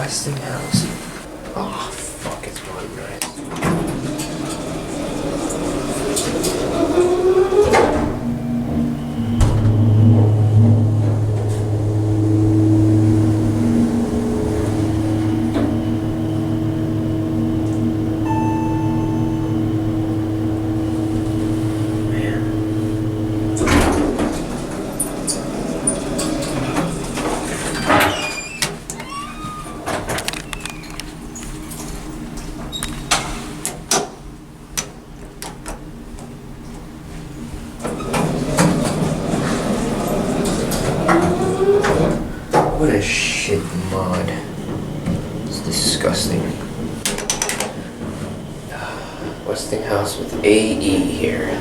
Westinghouse. Oh, fuck, it's modernized. What a shit mod. It's disgusting. Westinghouse with AE here.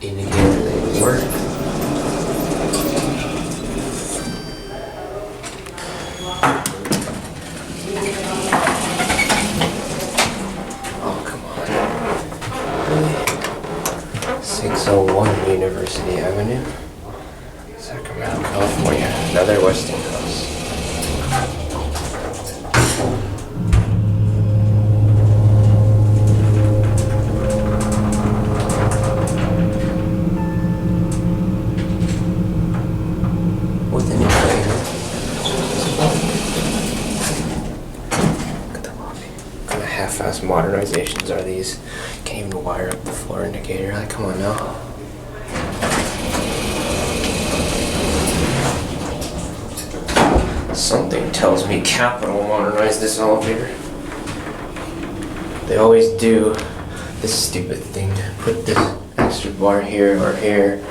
Indicator they work. Oh, come on. Really? 601 University Avenue, Sacramento, California. Another Westinghouse. With an inflator. Look at the lobby. What kind of half-ass modernizations are these? Can't even wire up the floor indicator. Like, come on now. Something tells me Capital modernized this elevator. They always do this stupid thing. Put this extra bar here or here.